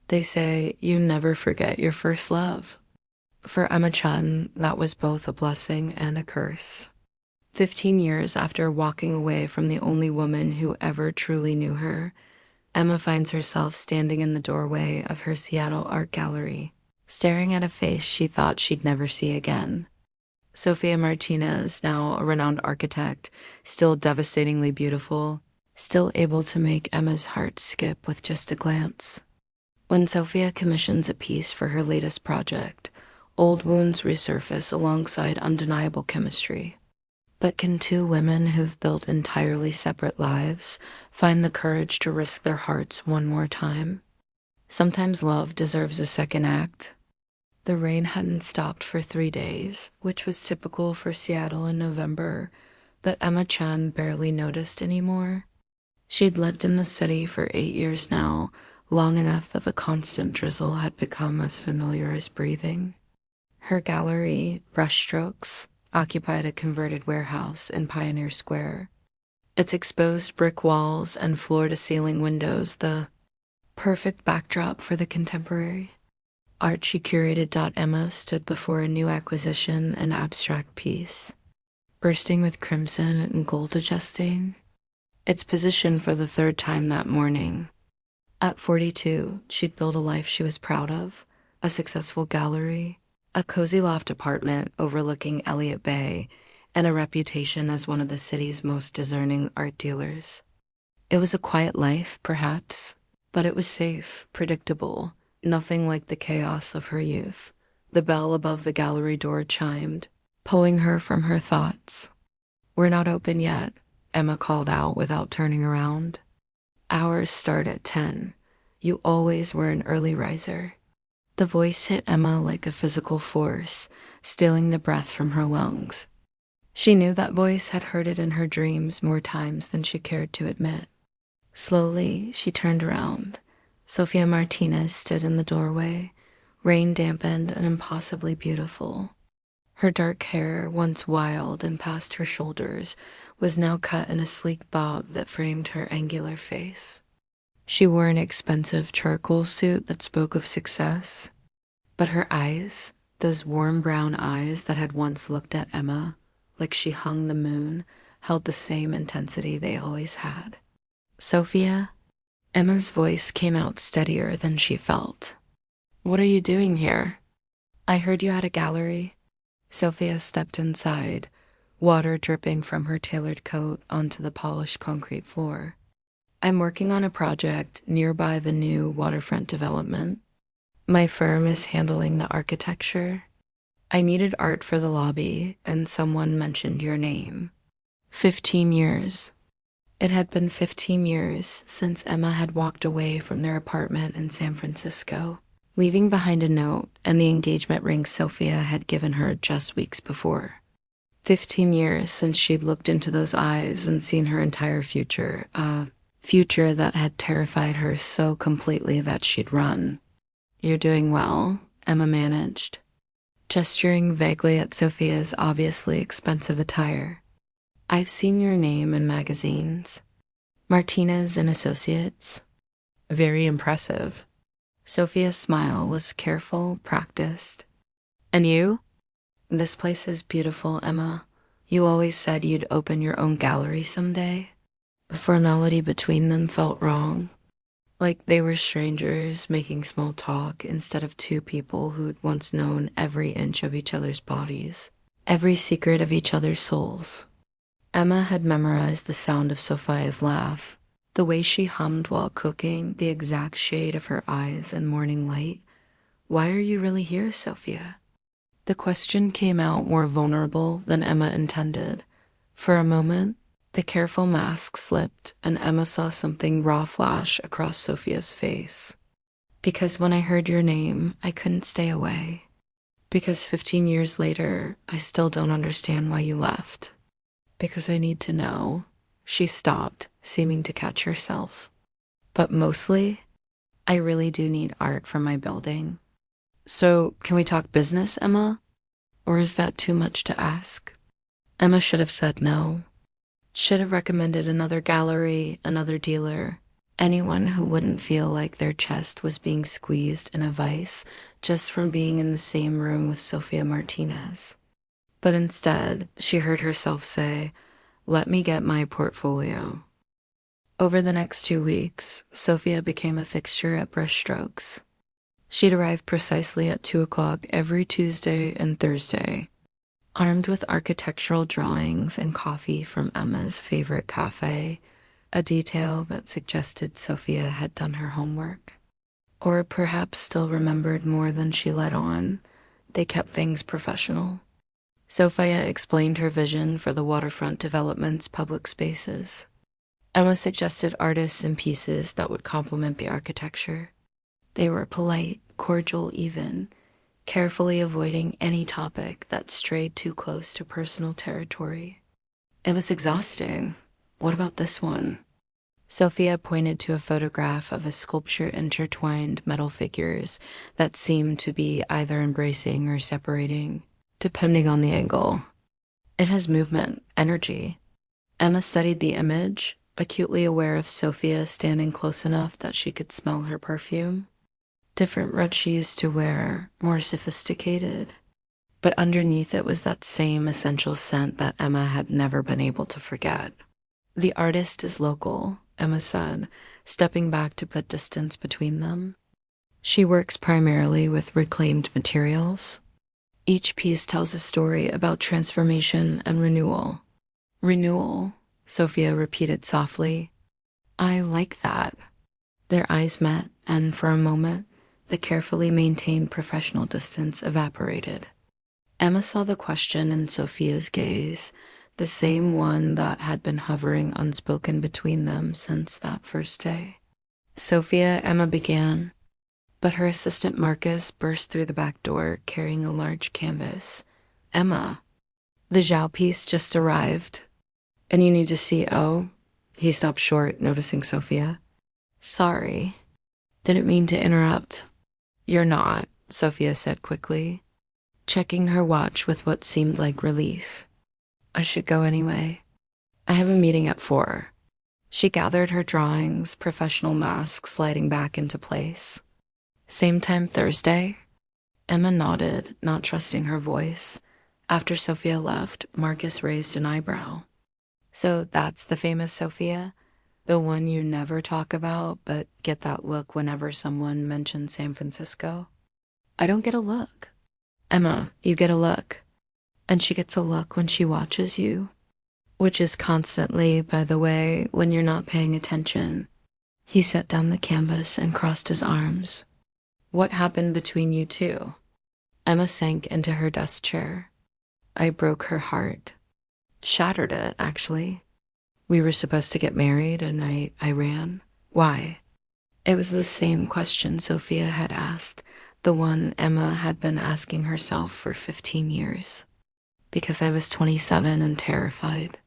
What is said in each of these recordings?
They say you never forget your first love. For Emma Chen, that was both a blessing and a curse. 15 years after walking away from the only woman who ever truly knew her, Emma finds herself standing in the doorway of her Seattle art gallery, staring at a face she thought she'd never see again. Sofia Martinez, now a renowned architect, still devastatingly beautiful, still able to make Emma's heart skip with just a glance. When Sofia commissions a piece for her latest project, old wounds resurface alongside undeniable chemistry. But can two women who've built entirely separate lives find the courage to risk their hearts one more time? Sometimes love deserves a second act. The rain hadn't stopped for 3 days, which was typical for Seattle in November, but Emma Chen barely noticed anymore. She'd lived in the city for 8 years now, long enough that the constant drizzle had become as familiar as breathing. Her gallery, Brushstrokes, occupied a converted warehouse in Pioneer Square. Its exposed brick walls and floor-to-ceiling windows, the perfect backdrop for the contemporary. Art she curated. Emma stood before a new acquisition, an abstract piece, bursting with crimson and gold adjusting. Its position for the third time that morning. At 42, she'd built a life she was proud of, a successful gallery, a cozy loft apartment overlooking Elliott Bay, and a reputation as one of the city's most discerning art dealers. It was a quiet life, perhaps, but it was safe, predictable, nothing like the chaos of her youth. The bell above the gallery door chimed, pulling her from her thoughts. "We're not open yet," Emma called out without turning around. "Hours start at 10. You always were an early riser." The voice hit Emma like a physical force, stealing the breath from her lungs. She knew that voice, had heard it in her dreams more times than she cared to admit. Slowly, she turned around. Sofia Martinez stood in the doorway, rain-dampened and impossibly beautiful. Her dark hair, once wild and past her shoulders, was now cut in a sleek bob that framed her angular face. She wore an expensive charcoal suit that spoke of success, but her eyes, those warm brown eyes that had once looked at Emma like she hung the moon, held the same intensity they always had. "Sofia?" Emma's voice came out steadier than she felt. "What are you doing here?" "I heard you had a gallery." Sofia stepped inside, water dripping from her tailored coat onto the polished concrete floor. "I'm working on a project nearby the new waterfront development. My firm is handling the architecture. I needed art for the lobby, and someone mentioned your name. 15 years. It had been 15 years since Emma had walked away from their apartment in San Francisco, leaving behind a note and the engagement ring Sofia had given her just weeks before. 15 years since she'd looked into those eyes and seen her entire future, a future that had terrified her so completely that she'd run. "You're doing well," Emma managed, gesturing vaguely at Sofia's obviously expensive attire. "I've seen your name in magazines. Martinez and Associates." "Very impressive." Sofia's smile was careful, practiced. "And you?" "This place is beautiful, Emma. You always said you'd open your own gallery someday." The formality between them felt wrong, like they were strangers making small talk instead of two people who'd once known every inch of each other's bodies, every secret of each other's souls. Emma had memorized the sound of Sofia's laugh, the way she hummed while cooking, the exact shade of her eyes in morning light. "Why are you really here, Sofia?" The question came out more vulnerable than Emma intended. For a moment, the careful mask slipped and Emma saw something raw flash across Sofia's face. "Because when I heard your name, I couldn't stay away. Because 15 years later, I still don't understand why you left. Because I need to know." She stopped, seeming to catch herself. "But mostly, I really do need art for my building." "So, can we talk business, Emma? Or is that too much to ask?" Emma should have said no. Should have recommended another gallery, another dealer, Anyone who wouldn't feel like their chest was being squeezed in a vice just from being in the same room with Sofia Martinez. But instead, she heard herself say, "Let me get my portfolio." Over the next 2 weeks, Sofia became a fixture at brushstrokes. She'd arrive precisely at 2 o'clock every Tuesday and Thursday, armed with architectural drawings and coffee from Emma's favorite cafe, a detail that suggested Sofia had done her homework. Or perhaps still remembered more than she let on. They kept things professional. Sofia explained her vision for the waterfront development's public spaces. Emma suggested artists and pieces that would complement the architecture. They were polite, cordial even, carefully avoiding any topic that strayed too close to personal territory. It was exhausting. What about this one? Sofia pointed to a photograph of a sculpture-intertwined metal figures that seemed to be either embracing or separating, depending on the angle. It has movement, energy. Emma studied the image, acutely aware of Sofia standing close enough that she could smell her perfume. Different what she used to wear, more sophisticated. But underneath it was that same essential scent that Emma had never been able to forget. The artist is local, Emma said, stepping back to put distance between them. She works primarily with reclaimed materials. Each piece tells a story about transformation and renewal. Renewal, Sofia repeated softly. I like that. Their eyes met, and for a moment, the carefully maintained professional distance evaporated. Emma saw the question in Sofia's gaze, the same one that had been hovering unspoken between them since that first day. "Sofia," Emma began, but her assistant Marcus burst through the back door carrying a large canvas. "Emma, the Zhao piece just arrived. And you need to see." "Oh." He stopped short, noticing Sofia. "Sorry. Didn't mean to interrupt." "You're not," Sofia said quickly, checking her watch with what seemed like relief. "I should go anyway. I have a meeting at 4. She gathered her drawings, professional mask sliding back into place. "Same time Thursday?" Emma nodded, not trusting her voice. After Sofia left, Marcus raised an eyebrow. "So that's the famous Sofia? The one you never talk about, but get that look whenever someone mentions San Francisco?" "I don't get a look." "Emma, you get a look. And she gets a look when she watches you. Which is constantly, by the way, when you're not paying attention." He set down the canvas and crossed his arms. "What happened between you two?" Emma sank into her desk chair. "I broke her heart. Shattered it, actually. We were supposed to get married, and I ran." "Why?" It was the same question Sofia had asked, the one Emma had been asking herself for 15 years. "Because I was 27 and terrified.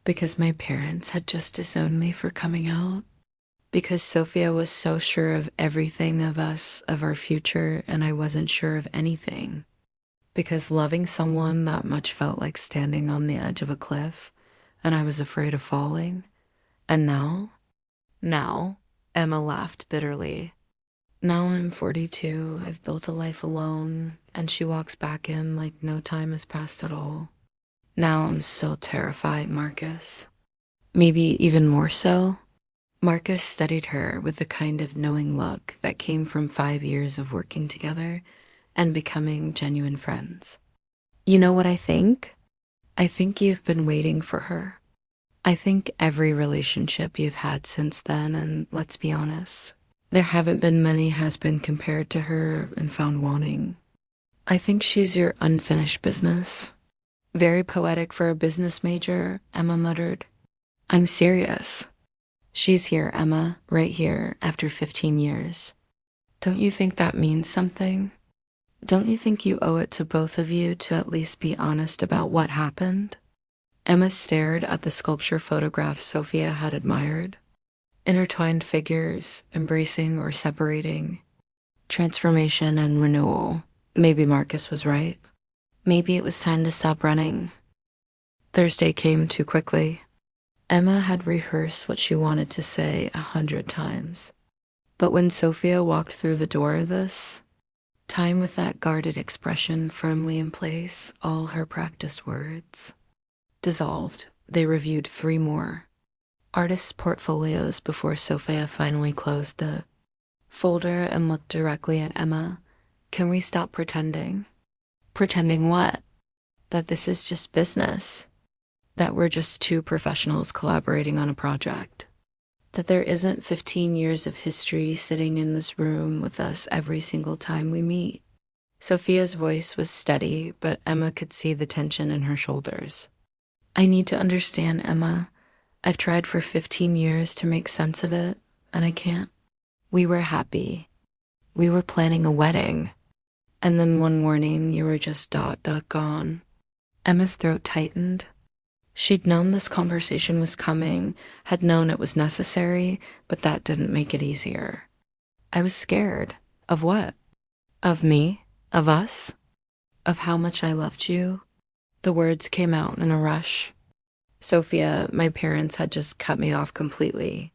Because my parents had just disowned me for coming out. Because Sofia was so sure of everything of us, of our future, and I wasn't sure of anything. Because loving someone that much felt like standing on the edge of a cliff, and I was afraid of falling. And now?" "Now?" Emma laughed bitterly. "Now I'm 42, I've built a life alone, and she walks back in like no time has passed at all. Now I'm still terrified, Marcus. Maybe even more so." Marcus studied her with the kind of knowing look that came from 5 years of working together and becoming genuine friends. "You know what I think? I think you've been waiting for her. I think every relationship you've had since then, and let's be honest, there haven't been many, has been compared to her and found wanting. I think she's your unfinished business." "Very poetic for a business major," Emma muttered. "I'm serious. She's here, Emma, right here, after 15 years. Don't you think that means something? Don't you think you owe it to both of you to at least be honest about what happened?" Emma stared at the sculpture photographs Sofia had admired. Intertwined figures, embracing or separating. Transformation and renewal. Maybe Marcus was right. Maybe it was time to stop running. Thursday came too quickly. Emma had rehearsed what she wanted to say 100 times. But when Sofia walked through the door, this time with that guarded expression firmly in place, all her practice words dissolved. They reviewed 3 more artists' portfolios before Sofia finally closed the folder and looked directly at Emma. Can we stop pretending? Pretending what? That this is just business. That we're just 2 professionals collaborating on a project. That there isn't 15 years of history sitting in this room with us every single time we meet. Sofia's voice was steady, but Emma could see the tension in her shoulders. I need to understand, Emma. I've tried for 15 years to make sense of it, and I can't. We were happy. We were planning a wedding. And then one morning, you were just ... gone. Emma's throat tightened. She'd known this conversation was coming, had known it was necessary, but that didn't make it easier. I was scared. Of what? Of me? Of us? Of how much I loved you? The words came out in a rush. Sofia, my parents had just cut me off completely.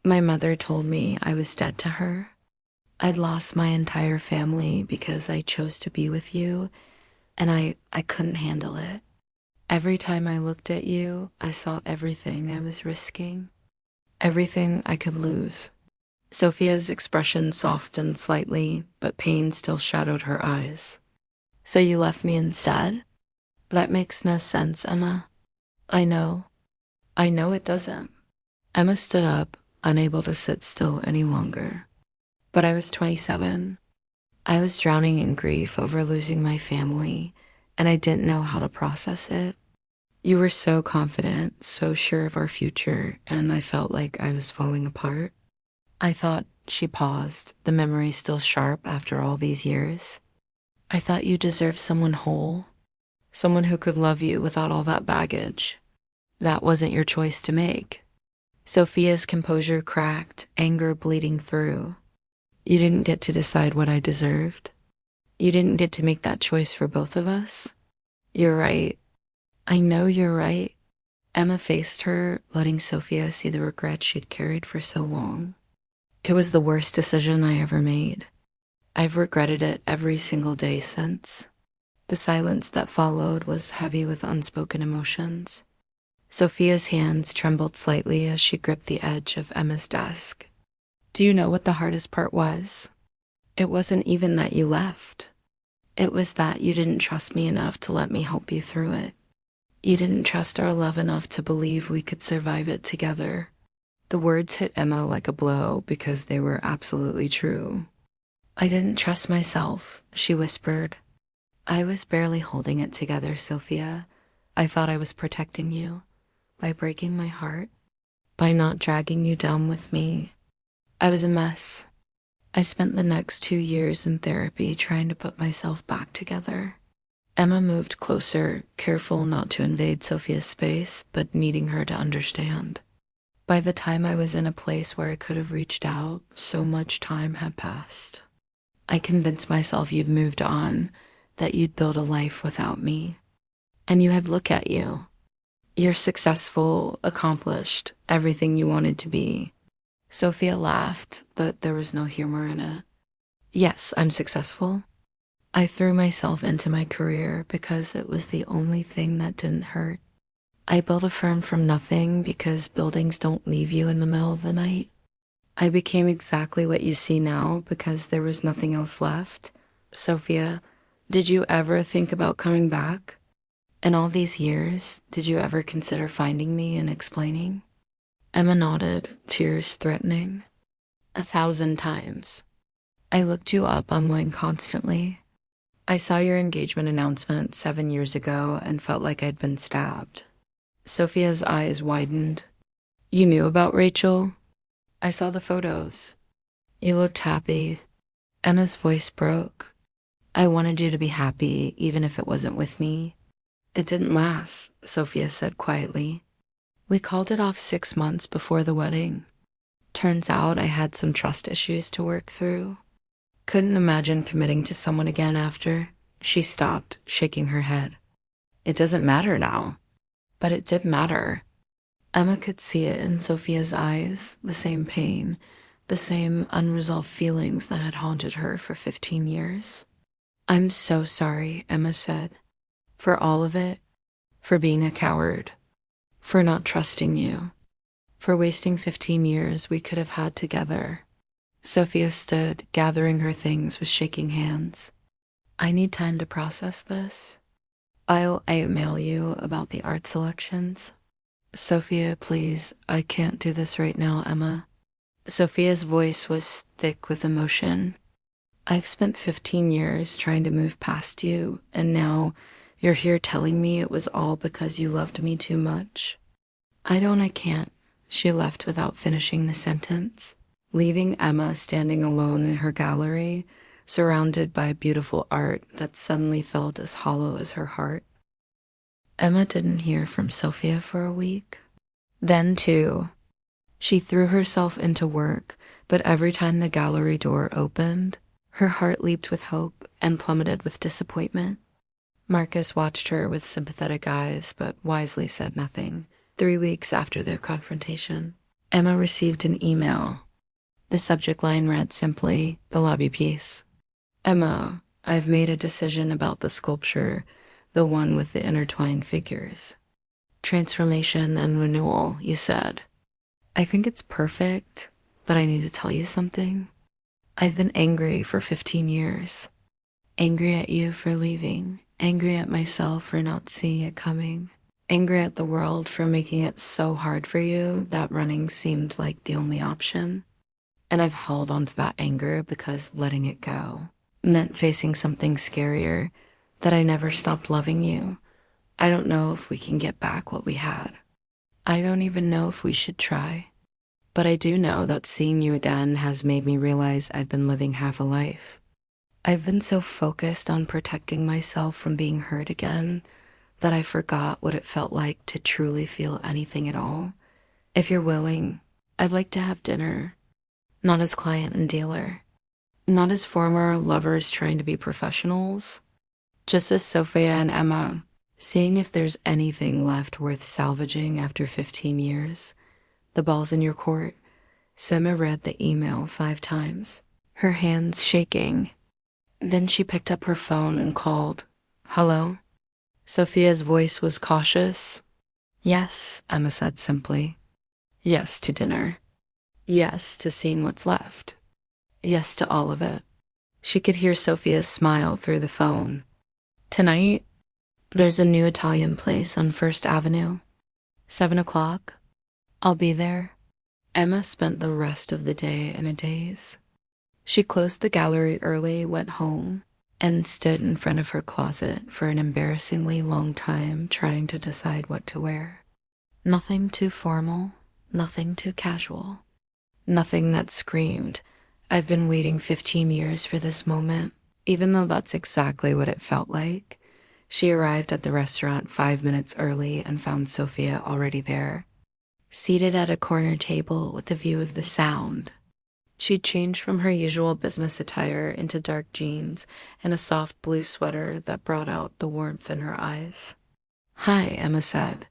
My mother told me I was dead to her. I'd lost my entire family because I chose to be with you, and I couldn't handle it. Every time I looked at you, I saw everything I was risking, everything I could lose. Sofia's expression softened slightly, but pain still shadowed her eyes. So you left me instead? That makes no sense, Emma. I know it doesn't. Emma stood up, unable to sit still any longer. But I was 27. I was drowning in grief over losing my family, and I didn't know how to process it. You were so confident, so sure of our future, and I felt like I was falling apart. I thought, she paused, the memory still sharp after all these years. I thought you deserved someone whole, someone who could love you without all that baggage. That wasn't your choice to make. Sofia's composure cracked, anger bleeding through. You didn't get to decide what I deserved. You didn't get to make that choice for both of us. You're right. I know you're right. Emma faced her, letting Sofia see the regret she'd carried for so long. It was the worst decision I ever made. I've regretted it every single day since. The silence that followed was heavy with unspoken emotions. Sofia's hands trembled slightly as she gripped the edge of Emma's desk. Do you know what the hardest part was? It wasn't even that you left. It was that you didn't trust me enough to let me help you through it. You didn't trust our love enough to believe we could survive it together. The words hit Emma like a blow because they were absolutely true. I didn't trust myself, she whispered. I was barely holding it together, Sofia. I thought I was protecting you. By breaking my heart. By not dragging you down with me. I was a mess. I spent the next 2 years in therapy trying to put myself back together. Emma moved closer, careful not to invade Sofia's space, but needing her to understand. By the time I was in a place where I could have reached out, so much time had passed. I convinced myself you'd moved on, that you'd build a life without me. And you had look at you. You're successful, accomplished, everything you wanted to be. Sofia laughed, but there was no humor in it. Yes, I'm successful. I threw myself into my career because it was the only thing that didn't hurt. I built a firm from nothing because buildings don't leave you in the middle of the night. I became exactly what you see now because there was nothing else left. Sofia, did you ever think about coming back? In all these years, did you ever consider finding me and explaining? Emma nodded, tears threatening. 1,000 times. I looked you up online constantly. I saw your engagement announcement 7 years ago and felt like I'd been stabbed. Sofia's eyes widened. You knew about Rachel? I saw the photos. You looked happy. Emma's voice broke. I wanted you to be happy, even if it wasn't with me. It didn't last, Sofia said quietly. We called it off 6 months before the wedding. Turns out I had some trust issues to work through. Couldn't imagine committing to someone again after. She stopped, shaking her head. It doesn't matter now. But it did matter. Emma could see it in Sofia's eyes, the same pain, the same unresolved feelings that had haunted her for 15 years. "I'm so sorry," Emma said, "for all of it, for being a coward, for not trusting you, for wasting 15 years we could have had together." Sofia stood, gathering her things with shaking hands. "I need time to process this. I'll email you about the art selections." "Sofia, please, I can't do this right now, Emma." Sofia's voice was thick with emotion. "I've spent 15 years trying to move past you, and now you're here telling me it was all because you loved me too much." I can't." She left without finishing the sentence, leaving Emma standing alone in her gallery, surrounded by beautiful art that suddenly felt as hollow as her heart. Emma didn't hear from Sofia for a week. Then, too, she threw herself into work, but every time the gallery door opened, her heart leaped with hope and plummeted with disappointment. Marcus watched her with sympathetic eyes, but wisely said nothing. 3 weeks after their confrontation, Emma received an email. The subject line read simply, "The lobby piece." "Emma, I've made a decision about the sculpture, the one with the intertwined figures. Transformation and renewal, you said. I think it's perfect, but I need to tell you something. I've been angry for 15 years. Angry at you for leaving. Angry at myself for not seeing it coming. Angry at the world for making it so hard for you that running seemed like the only option. And I've held on to that anger because letting it go meant facing something scarier, that I never stopped loving you. I don't know if we can get back what we had. I don't even know if we should try. But I do know that seeing you again has made me realize I'd been living half a life. I've been so focused on protecting myself from being hurt again that I forgot what it felt like to truly feel anything at all. If you're willing, I'd like to have dinner. Not as client and dealer. Not as former lovers trying to be professionals. Just as Sofia and Emma, seeing if there's anything left worth salvaging after 15 years. The ball's in your court." Sema read the email 5 times, her hands shaking. Then she picked up her phone and called. "Hello?" Sofia's voice was cautious. "Yes," Emma said simply. "Yes to dinner. Yes to seeing what's left. Yes to all of it." She could hear Sofia's smile through the phone. "Tonight, there's a new Italian place on First Avenue. 7 o'clock. I'll be there." Emma spent the rest of the day in a daze. She closed the gallery early, went home, and stood in front of her closet for an embarrassingly long time trying to decide what to wear. Nothing too formal, nothing too casual. Nothing that screamed, "I've been waiting 15 years for this moment," even though that's exactly what it felt like. She arrived at the restaurant 5 minutes early and found Sofia already there, seated at a corner table with a view of the Sound. She'd changed from her usual business attire into dark jeans and a soft blue sweater that brought out the warmth in her eyes. "Hi," Emma said,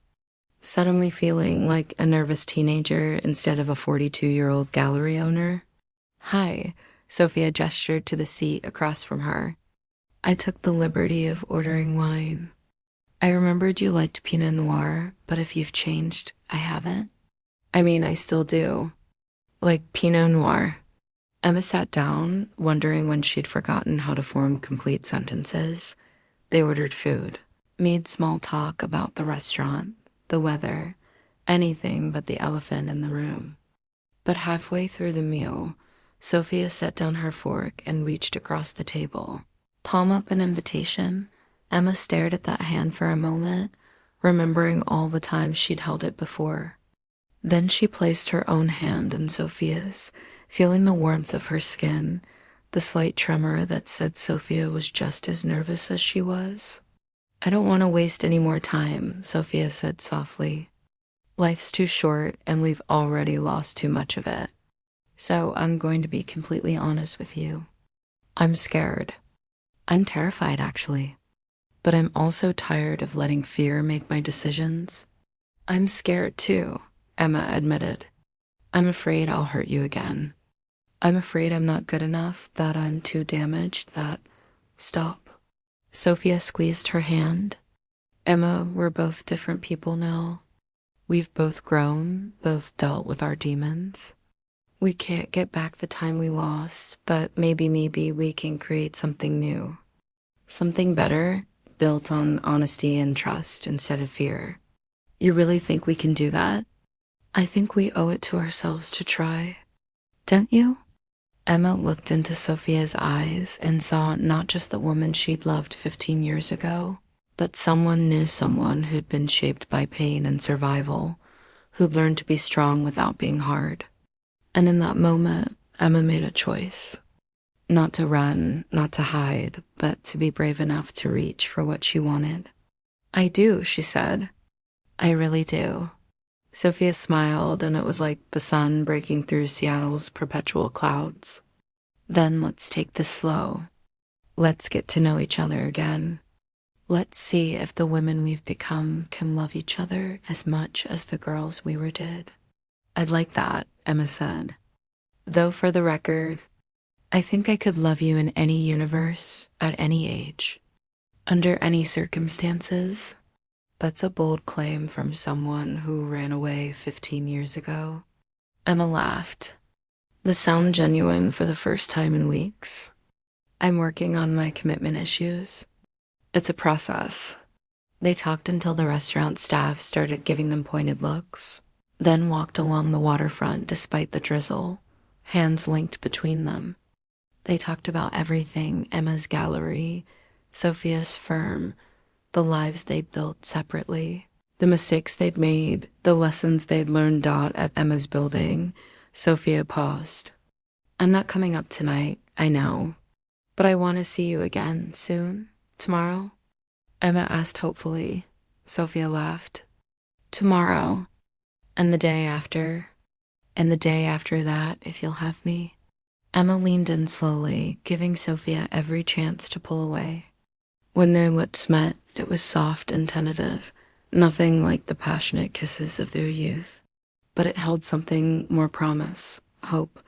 suddenly feeling like a nervous teenager instead of a 42-year-old gallery owner. "Hi," Sofia gestured to the seat across from her. "I took the liberty of ordering wine. I remembered you liked Pinot Noir, but if you've changed, I haven't. I mean, I still do. Like Pinot Noir." Emma sat down, wondering when she'd forgotten how to form complete sentences. They ordered food, made small talk about the restaurant, the weather, anything but the elephant in the room. But halfway through the meal, Sofia set down her fork and reached across the table. Palm up an invitation. Emma stared at that hand for a moment, remembering all the times she'd held it before. Then she placed her own hand in Sofia's, feeling the warmth of her skin, the slight tremor that said Sofia was just as nervous as she was. "I don't want to waste any more time," Sofia said softly. "Life's too short and we've already lost too much of it. So I'm going to be completely honest with you. I'm scared. I'm terrified, actually. But I'm also tired of letting fear make my decisions. I'm scared, too, Emma admitted. I'm afraid I'll hurt you again. I'm afraid I'm not good enough, that I'm too damaged, that... Stop. Sofia squeezed her hand. Emma, we're both different people now. We've both grown, both dealt with our demons. We can't get back the time we lost, but maybe we can create something new. Something better, built on honesty and trust instead of fear. You really think we can do that? I think we owe it to ourselves to try. Don't you? Emma looked into Sofia's eyes and saw not just the woman she'd loved 15 years ago, but someone who'd been shaped by pain and survival, who'd learned to be strong without being hard. And in that moment, Emma made a choice. Not to run, not to hide, but to be brave enough to reach for what she wanted. I do, she said. I really do. Sofia smiled, and it was like the sun breaking through Seattle's perpetual clouds. Then let's take this slow. Let's get to know each other again. Let's see if the women we've become can love each other as much as the girls we were did. I'd like that, Emma said. Though for the record, I think I could love you in any universe, at any age, under any circumstances. That's a bold claim from someone who ran away 15 years ago. Emma laughed. The sound genuine for the first time in weeks. I'm working on my commitment issues. It's a process. They talked until the restaurant staff started giving them pointed looks, then walked along the waterfront despite the drizzle, hands linked between them. They talked about everything: Emma's gallery, Sofia's firm, the lives they'd built separately, the mistakes they'd made, the lessons they'd learned at Emma's building. Sofia paused. I'm not coming up tonight, I know, but I want to see you again soon. Tomorrow? Emma asked hopefully. Sofia laughed. Tomorrow. And the day after. And the day after that, if you'll have me. Emma leaned in slowly, giving Sofia every chance to pull away. When their lips met, it was soft and tentative, nothing like the passionate kisses of their youth. But it held something more: promise, hope,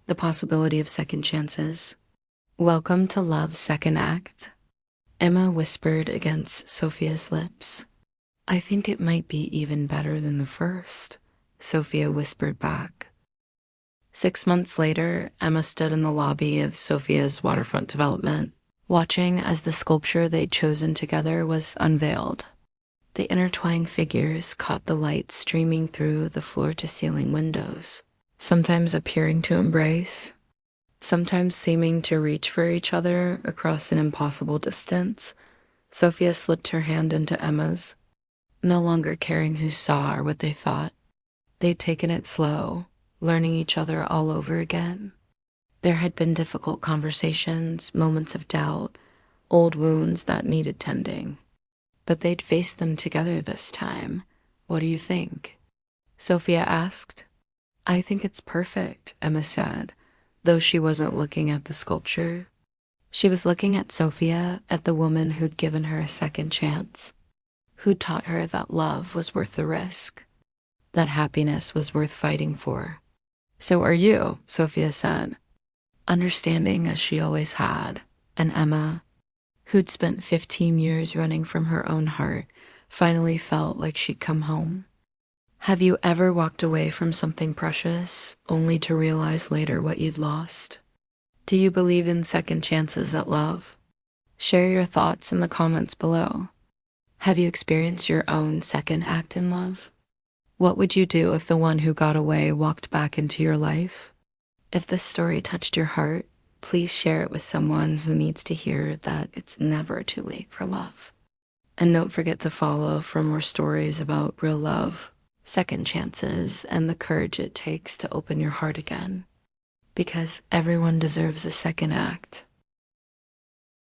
the possibility of second chances. Welcome to love's second act, Emma whispered against Sofia's lips. I think it might be even better than the first, Sofia whispered back. 6 months later, Emma stood in the lobby of Sofia's waterfront development, watching as the sculpture they'd chosen together was unveiled. The intertwined figures caught the light streaming through the floor-to-ceiling windows, sometimes appearing to embrace, sometimes seeming to reach for each other across an impossible distance. Sofia slipped her hand into Emma's, no longer caring who saw or what they thought. They'd taken it slow, learning each other all over again. There had been difficult conversations, moments of doubt, old wounds that needed tending. But they'd faced them together this time. What do you think? Sofia asked. I think it's perfect, Emma said, though she wasn't looking at the sculpture. She was looking at Sofia, at the woman who'd given her a second chance, who'd taught her that love was worth the risk, that happiness was worth fighting for. So are you, Sofia said, understanding as she always had, and Emma, who'd spent 15 years running from her own heart, finally felt like she'd come home. Have you ever walked away from something precious, only to realize later what you'd lost? Do you believe in second chances at love? Share your thoughts in the comments below. Have you experienced your own second act in love? What would you do if the one who got away walked back into your life? If this story touched your heart, please share it with someone who needs to hear that it's never too late for love. And don't forget to follow for more stories about real love, second chances, and the courage it takes to open your heart again. Because everyone deserves a second act.